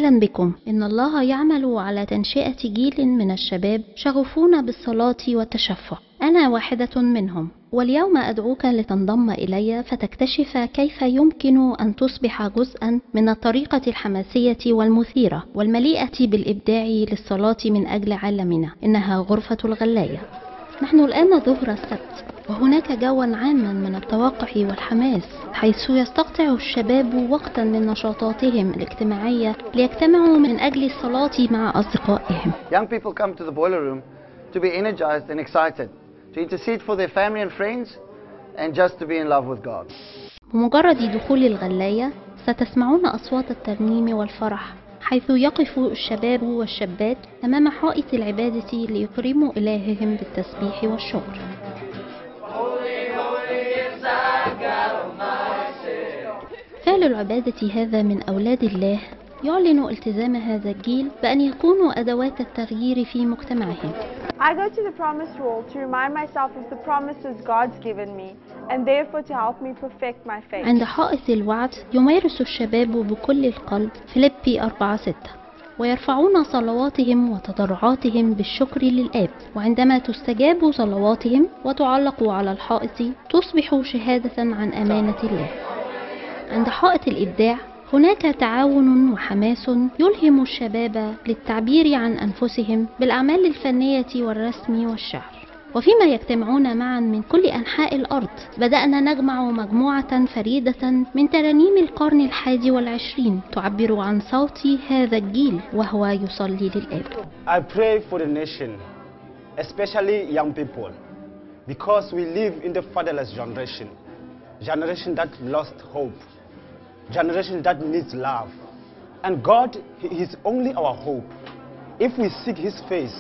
أهلا بكم. إن الله يعمل على تنشئة جيل من الشباب شغوفون بالصلاة والتشفع. أنا واحدة منهم، واليوم أدعوك لتنضم إلي فتكتشف كيف يمكن أن تصبح جزءا من الطريقة الحماسية والمثيرة والمليئة بالإبداع للصلاة من أجل عالمنا. إنها غرفة الغلاية. نحن الآن ظهر السبت، وهناك جوا عاما من التوقع والحماس، حيث يستقطع الشباب وقتا من نشاطاتهم الاجتماعية ليجتمعوا من أجل الصلاة مع أصدقائهم. Young people come to the boiler room to be energized and excited, to intercede for their family and friends, and just to be in love with God. بمجرد دخول الغلاية ستسمعون أصوات الترنيم والفرح، حيث يقف الشباب والشابات أمام حائط العبادة ليكرموا إلههم بالتسبيح والشكر. فعل العبادة هذا من أولاد الله يعلن التزام هذا الجيل بأن يكونوا أدوات التغيير في مجتمعهم. I go to the promised wall to remind myself of the promises God's given me, and therefore to help me perfect my faith. عند حائط الوعد يمارس الشباب بكل القلب فيليبي 4:6، ويرفعون صلواتهم وتضرعاتهم بالشكر للآب، وعندما تستجاب صلواتهم وتعلق على الحائط تصبح شهادة عن أمانة الله. عند حائط الإبداع هناك تعاون وحماس يلهم الشباب للتعبير عن أنفسهم بالأعمال الفنية والرسم والشعر. وفيما يجتمعون معا من كل أنحاء الأرض بدأنا نجمع مجموعة فريدة من ترانيم القرن 21 تعبر عن صوت هذا الجيل وهو يصلي للآب. I pray for the nation, especially young people, because we live in the fatherless generation that lost hope, generation that needs love. And God, He is only our hope. If we seek His face,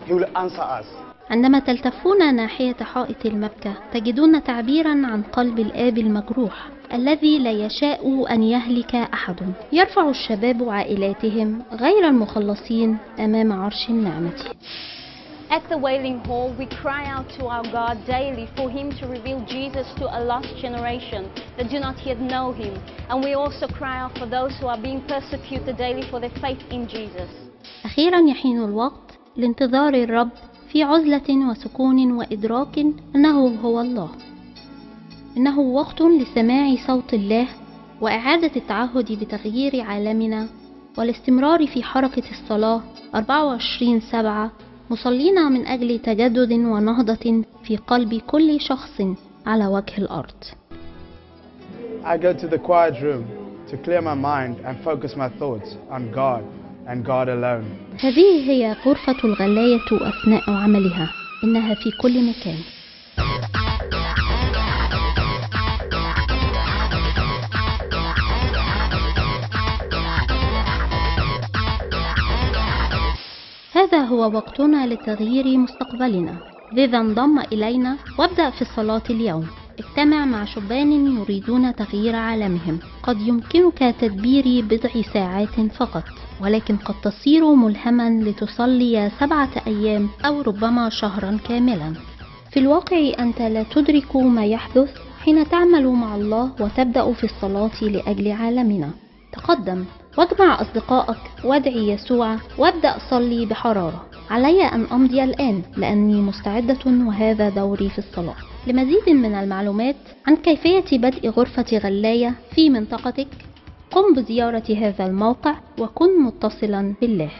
He will answer us. عندما تلتفون ناحية حائط المبكى تجدون تعبيرا عن قلب الآب المجروح الذي لا يشاء أن يهلك أحد. يرفع الشباب عائلاتهم غير المخلصين أمام عرش النعمة. At the Wailing Hall, we cry out to our God daily for Him to reveal Jesus to a lost generation that do not yet know Him. And we also cry out for those who are being persecuted daily for their faith in Jesus. أخيرا يحين الوقت لانتظار الرب في عزلة وسكون وإدراك أنه هو الله. إنه وقت لسماع صوت الله وإعادة التعهد بتغيير عالمنا والاستمرار في حركة الصلاة 24/7 مصلين من أجل تجدد ونهضة في قلب كل شخص على وجه الأرض. I go to the quiet room to clear my mind and focus my thoughts on God and God alone. هذه هي غرفة الغلاية أثناء عملها. إنها في كل مكان. هذا هو وقتنا لتغيير مستقبلنا، لذا انضم إلينا وابدأ في الصلاة اليوم. اجتمع مع شبان يريدون تغيير عالمهم. قد يمكنك تدبير بضع ساعات فقط، ولكن قد تصير ملهما لتصلي 7 أيام أو ربما شهرا كاملا. في الواقع أنت لا تدرك ما يحدث حين تعمل مع الله وتبدأ في الصلاة لأجل عالمنا. تقدم واجمع أصدقائك وادعي يسوع وابدأ صلي بحرارة. علي أن أمضي الآن لأني مستعدة وهذا دوري في الصلاة. لمزيد من المعلومات عن كيفية بدء غرفة غلاية في منطقتك قم بزيارة هذا الموقع وكن متصلا بالله.